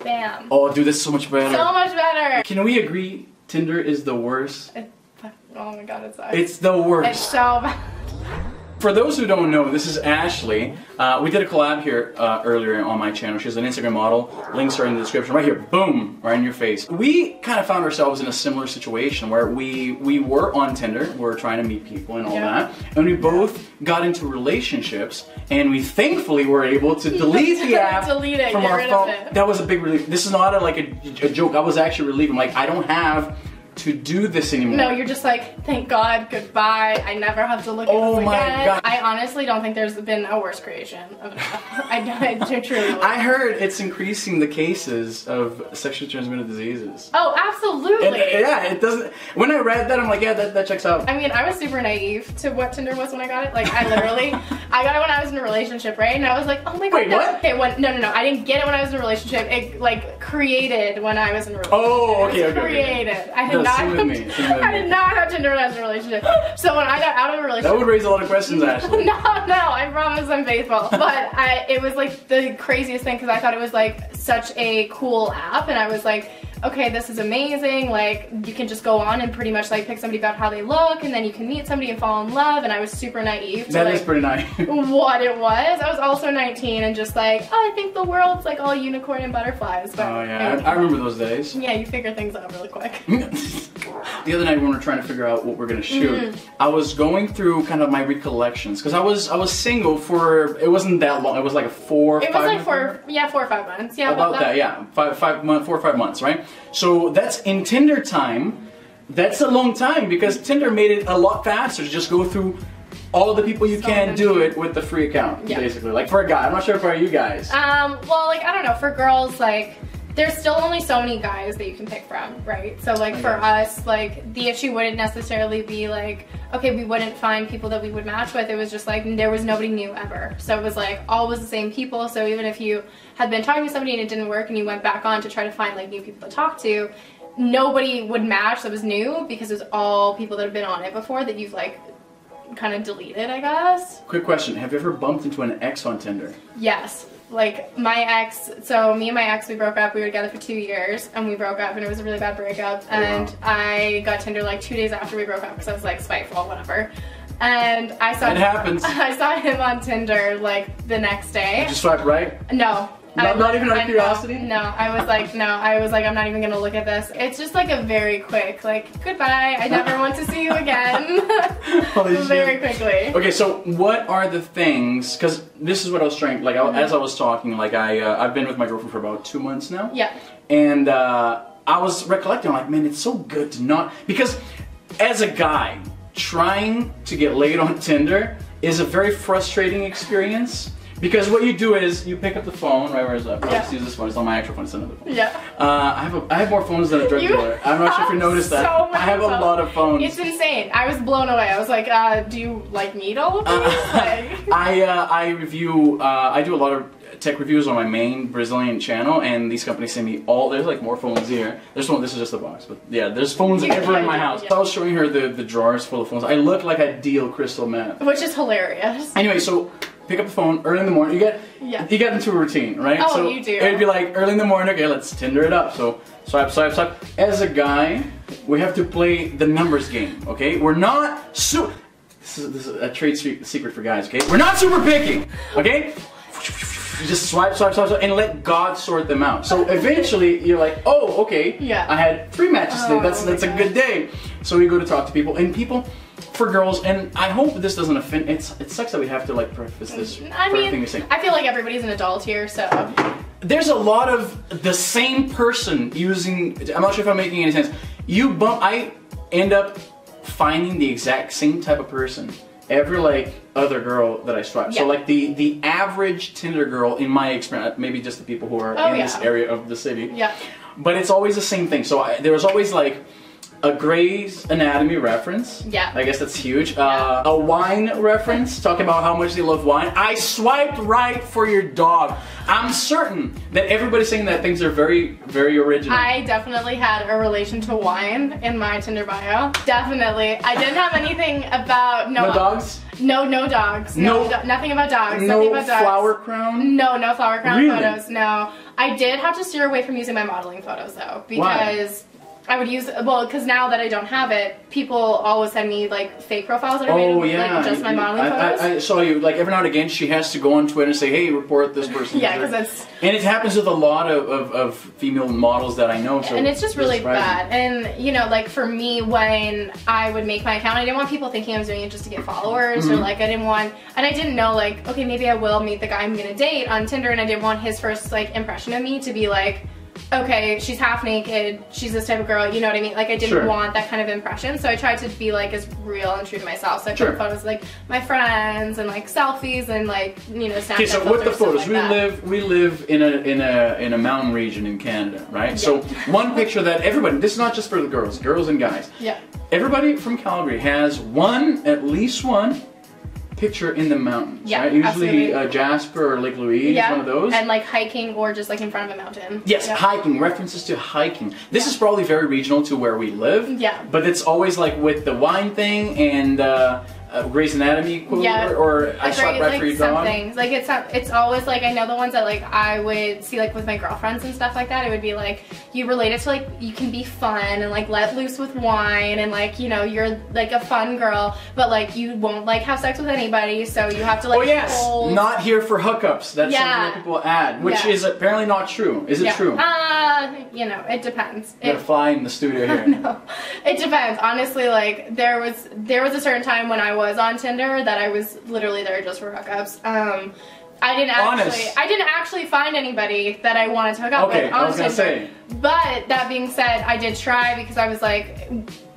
Bam. Oh, dude, that's so much better. So much better. Can we agree Tinder is the worst? Oh my god, it sucks. It's the worst. It's so bad. For those who don't know, this is Ashley. We did a collab here earlier on my channel. She's an Instagram model. Links are in the description right here. Boom! Right in your face. We kind of found ourselves in a similar situation where we were on Tinder. We were trying to meet people and all that. And we both got into relationships. And we thankfully were able to delete the app from our phone. That was a big relief. This is not a joke. I was actually relieved. I'm like, I don't have to do this anymore. No, you're just like, thank God, goodbye. I never have to look at this again. God. I honestly don't think there's been a worse creation of an app. I truly would. I heard it's increasing the cases of sexually transmitted diseases. Oh, absolutely. And, yeah, it doesn't. When I read that, I'm like, yeah, that checks out. I mean, I was super naive to what Tinder was when I got it. Like, I literally, I got it when I was in a relationship, right? And I was like, oh my God. Wait, what? Okay, no. I didn't get it when I was in a relationship. It, like, created when I was in a relationship. Oh, okay, okay. Created. I did not have Tinder when I was in a relationship. So when I got out of a relationship... That would raise a lot of questions, Ashley. No, I promise I'm faithful. But it was like the craziest thing because I thought it was like such a cool app and I was like, okay, this is amazing. Like, you can just go on and pretty much like pick somebody about how they look and then you can meet somebody and fall in love. And I was super naive to that is pretty naive. what it was. I was also 19 and just like, oh, I think the world's like all unicorn and butterflies. But oh yeah, I remember those days. Yeah, you figure things out really quick. The other night when we were trying to figure out what we're gonna shoot, I was going through kind of my recollections because I was single for, it wasn't that long. It was like 4 or 5 months. 4 or 5 months. Yeah, about that. Yeah, 4 or 5 months, right? So that's in Tinder time. That's a long time because Tinder made it a lot faster to just go through all the people you can do it with the free account, basically. Like for a guy, I'm not sure for you guys. Well, like I don't know. For girls, like there's still only so many guys that you can pick from, right? So like for us, like the issue wouldn't necessarily be like, okay, we wouldn't find people that we would match with. It was just like there was nobody new ever. So it was like always the same people. So even if you had been talking to somebody and it didn't work and you went back on to try to find like new people to talk to, nobody would match that was new because it was all people that have been on it before that you've like kind of deleted, I guess. Quick question, have you ever bumped into an ex on Tinder? Yes. Like my ex, so me and my ex, we broke up. We were together for 2 years and we broke up and it was a really bad breakup. And I got Tinder like 2 days after we broke up because I was like spiteful, whatever. And I saw I saw him on Tinder like the next day. Did you swipe right? No. Not even out of curiosity? No, I was like, I'm not even gonna look at this. It's just like a very quick, like, goodbye, I never want to see you again. Very quickly. Okay, so what are the things, because this is what I was trying, like, as I was talking, like, I've been with my girlfriend for about 2 months now. Yeah. And I was recollecting, like, man, it's so good to not, because as a guy, trying to get laid on Tinder is a very frustrating experience. Because what you do is you pick up the phone, right? Where is that? I'll just use this phone. It's not my actual phone. It's another phone. Yeah. I have more phones than a drug dealer. I'm not sure if you noticed that. I have a lot of phones. It's insane. I was blown away. I was like, do you like need all of these? I review. I do a lot of tech reviews on my main Brazilian channel, and these companies send me all. There's like more phones here. There's one. This is just a box, but yeah, there's phones everywhere in my house. I was showing her the drawers full of phones. I look like I deal crystal meth, which is hilarious. Anyway, so. Pick up the phone early in the morning. You get into a routine, right? Oh, so you do. It'd be like early in the morning. Okay, let's Tinder it up. So swipe. As a guy, we have to play the numbers game. Okay, we're not This is a trade secret for guys. Okay, we're not super picky. Okay, you just swipe, and let God sort them out. So eventually, you're like, oh, okay. Yeah. I had 3 matches today. That's a good day. So we go to talk to people, and people. For girls, and I hope this doesn't offend. It sucks that we have to like preface this. I mean, I feel like everybody's an adult here, so. There's a lot of the same person using. I'm not sure if I'm making any sense. I end up finding the exact same type of person every like other girl that I swipe. Yeah. So like the average Tinder girl, in my experience, maybe just the people who are in this area of the city. Yeah. But it's always the same thing. So there was always like. a Grey's Anatomy reference. Yeah. I guess that's huge. A wine reference, talking about how much they love wine. I swiped right for your dog. I'm certain that everybody's saying that things are very, very original. I definitely had a relation to wine in my Tinder bio. Definitely. I didn't have anything about no dogs. No dogs. Nothing about dogs. No nothing about dogs. flower crown. No flower crown really? photos. No. I did have to steer away from using my modeling photos though, because. Why? I would use, well, because now that I don't have it, people always send me like fake profiles that are made of like just my modeling photos. I saw you, like every now and again she has to go on Twitter and say, hey, report this person. Yeah, because it's... And it happens with a lot of female models that I know. So and it's just really bad. And you know, like for me, when I would make my account, I didn't want people thinking I was doing it just to get followers or like I didn't want, and I didn't know like, okay, maybe I will meet the guy I'm gonna date on Tinder, and I didn't want his first like impression of me to be like, okay, she's half naked, she's this type of girl, you know what I mean? Like I didn't want that kind of impression, so I tried to be like as real and true to myself. So I took photos of like my friends and like selfies and like, you know, Snapchat. Okay, so with the photos, like we live in a mountain region in Canada, right? Yeah. So one picture that everybody, this is not just for the girls and guys. Yeah. Everybody from Calgary has at least one picture in the mountains, yeah, right? Usually Jasper or Lake Louise, one of those. And like hiking or just like in front of a mountain. Yes, hiking, references to hiking. This is probably very regional to where we live. Yeah. But it's always like with the wine thing and Grey's Anatomy quote, or I swiped right for your dog. Things. Like it's always like, I know the ones that like I would see like with my girlfriends and stuff like that, it would be like, you relate it to like, you can be fun and like let loose with wine and like, you know, you're like a fun girl, but like you won't like have sex with anybody, so you have to like hold... not here for hookups. That's something that people add, which is apparently not true. Is it true? You know, it depends. You gotta fly in the studio here. No, it depends. Honestly, like there was a certain time when I was on Tinder that I was literally there just for hookups. I didn't actually find anybody that I wanted to hook up with on Tinder. But that being said, I did try, because I was like,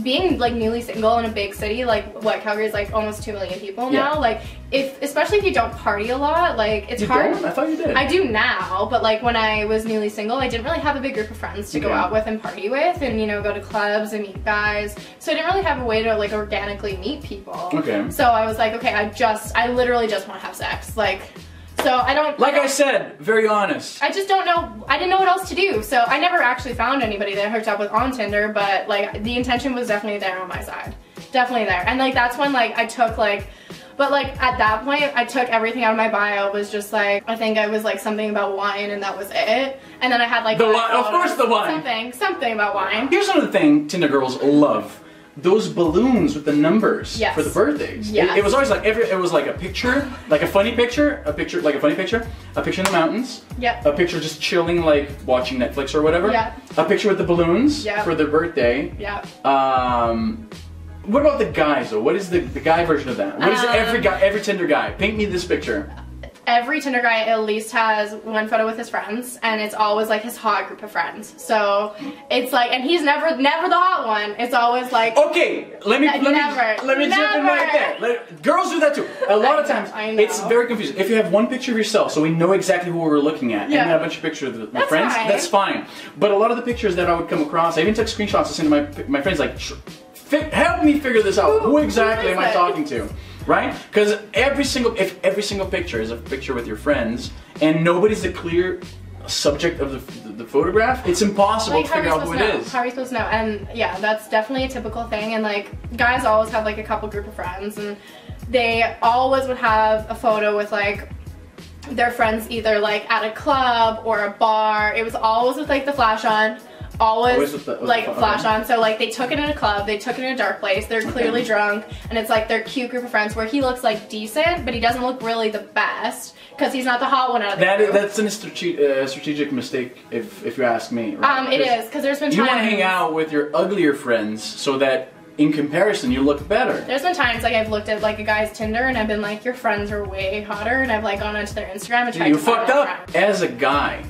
being like newly single in a big city, like what, Calgary is like almost 2 million people now. Like especially if you don't party a lot, like it's hard. Don't? I thought you did. I do now, but like when I was newly single, I didn't really have a big group of friends to go out with and party with, and you know, go to clubs and meet guys. So I didn't really have a way to like organically meet people. Okay. So I was like, okay, I literally just want to have sex, like. So I said, very honest. I just don't know, I didn't know what else to do. So I never actually found anybody that I hooked up with on Tinder, but like the intention was definitely there on my side. Definitely there. And like that's when like I took like, but like at that point I took everything out of my bio, was just like, I think I was like something about wine and that was it. And then I had like the wine, of course the wine. Something about wine. Here's another thing Tinder girls love. Those balloons with the numbers for the birthdays. It was always like it was like a picture, like a funny picture, a picture in the mountains, a picture just chilling, like watching Netflix or whatever, a picture with the balloons for their birthday. What about the guys though? What is the guy version of that? What is every Tinder guy? Paint me this picture. Every Tinder guy at least has one photo with his friends, and it's always like his hot group of friends. So it's like, and he's never the hot one. It's always like, okay, let me jump in right there. Girls do that too. A lot of times, it's very confusing. If you have one picture of yourself, so we know exactly who we're looking at, and you have a bunch of pictures of my friends, that's fine. But a lot of the pictures that I would come across, I even took screenshots to send to my friends, like, help me figure this out. Who exactly am I talking to? Right? Because if every single picture is a picture with your friends and nobody's a clear subject of the photograph, it's impossible to figure out who it is. How are you supposed to know? And yeah, that's definitely a typical thing. And like, guys always have like a couple group of friends, and they always would have a photo with like their friends either like at a club or a bar. It was always with like the flash on. Always with flash on. So like they took it in a club, they took it in a dark place, they're clearly drunk, and it's like their cute group of friends where he looks like decent, but he doesn't look really the best because he's not the hot one out of the group. That's a strategic mistake if you ask me. Right? It is, because there's been times you want to hang out with your uglier friends so that in comparison you look better. There's been times like I've looked at like a guy's Tinder and I've been like, your friends are way hotter, and I've like gone onto their Instagram and tried to find fucked up. As a guy,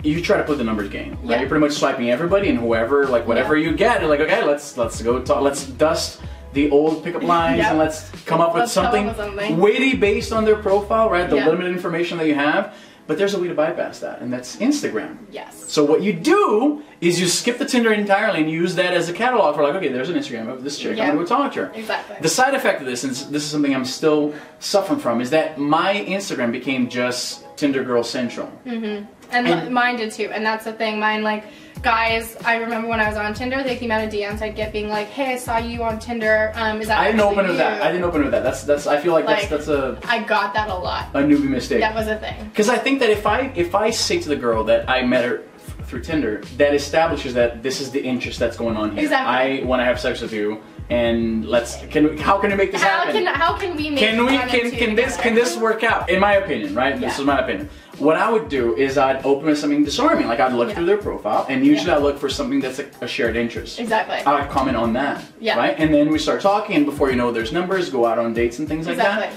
you try to put the numbers game, right? You're pretty much swiping everybody and whoever, like whatever you get, you're like, okay, let's go talk, let's dust the old pickup lines and let's come up with something witty based on their profile, right? The limited information that you have. But there's a way to bypass that, and that's Instagram. Yes. So what you do is you skip the Tinder entirely and use that as a catalog for like, okay, there's an Instagram of this chick, I'm gonna go talk to her. Exactly. The side effect of this, and this is something I'm still suffering from, is that my Instagram became just Tinder Girl Central. And mine did too, and that's the thing, mine like, guys, I remember when I was on Tinder, the amount of DMs I'd get being like, "Hey, I saw you on Tinder. Is that?" I didn't open with that. I didn't open with that. That's. I feel like that's a. I got that a lot. A newbie mistake. That was a thing. Because I think that if I say to the girl that I met her through Tinder, that establishes that this is the interest that's going on here. Exactly. I want to have sex with you, and how can we make this happen? How can we make can this work out? In my opinion, right? This is my opinion. What I would do is I'd open with something disarming. Like I'd look through their profile, and usually I look for something that's a shared interest. Exactly. I would comment on that. Right? And then we start talking, and before you know, there's numbers, go out on dates and things like that.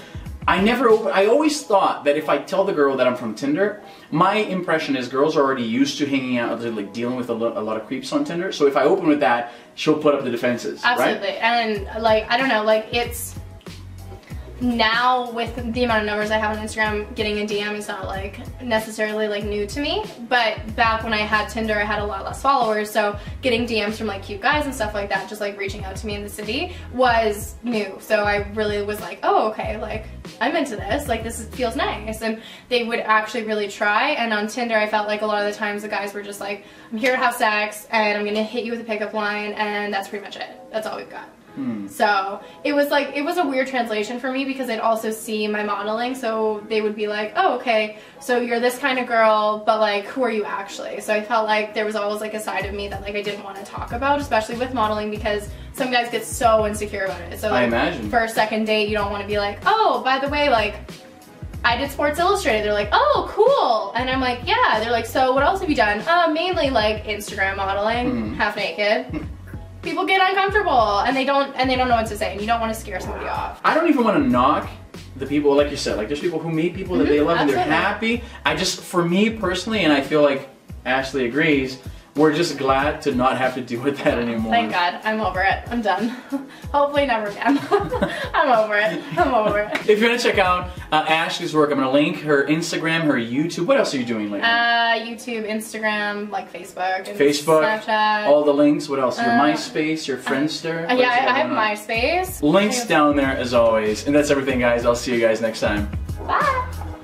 I always thought that if I tell the girl that I'm from Tinder, my impression is girls are already used to hanging out, like dealing with a lot of creeps on Tinder. So if I open with that, she'll put up the defenses. Absolutely. Right? And like, I don't know, like it's, now with the amount of numbers I have on Instagram, getting a DM is not like necessarily like new to me, but back when I had Tinder I had a lot less followers, so getting DMs from like cute guys and stuff like that, just like reaching out to me in the city, was new. So I really was like, oh okay, like I'm into this, like this feels nice, and they would actually really try. And on Tinder I felt like a lot of the times the guys were just like, I'm here to have sex and I'm gonna hit you with a pickup line and that's pretty much it, that's all we've got. So it was a weird translation for me because they'd also see my modeling, so they would be like, oh okay, so you're this kind of girl, but like who are you actually? So I felt like there was always like a side of me that like I didn't want to talk about, especially with modeling, because some guys get so insecure about it. So like, I imagine for a second date you don't want to be like, oh by the way, like I did Sports Illustrated. They're like, oh cool, and I'm like, yeah. They're like, so what else have you done? Mainly like Instagram modeling, half naked. People get uncomfortable and they don't know what to say, and you don't want to scare somebody off. I don't even want to knock the people, like you said, like there's people who meet people that they love and they're happy. For me personally, and I feel like Ashley agrees, we're just glad to not have to deal with that anymore. Thank God. I'm over it. I'm done. Hopefully never again. I'm over it. I'm over it. If you want to check out Ashley's work, I'm going to link her Instagram, her YouTube. What else are you doing lately? YouTube, Instagram, like Facebook, and Snapchat. All the links. What else? Your MySpace, your Friendster. Yeah, I have MySpace. Links down there as always. And that's everything, guys. I'll see you guys next time. Bye.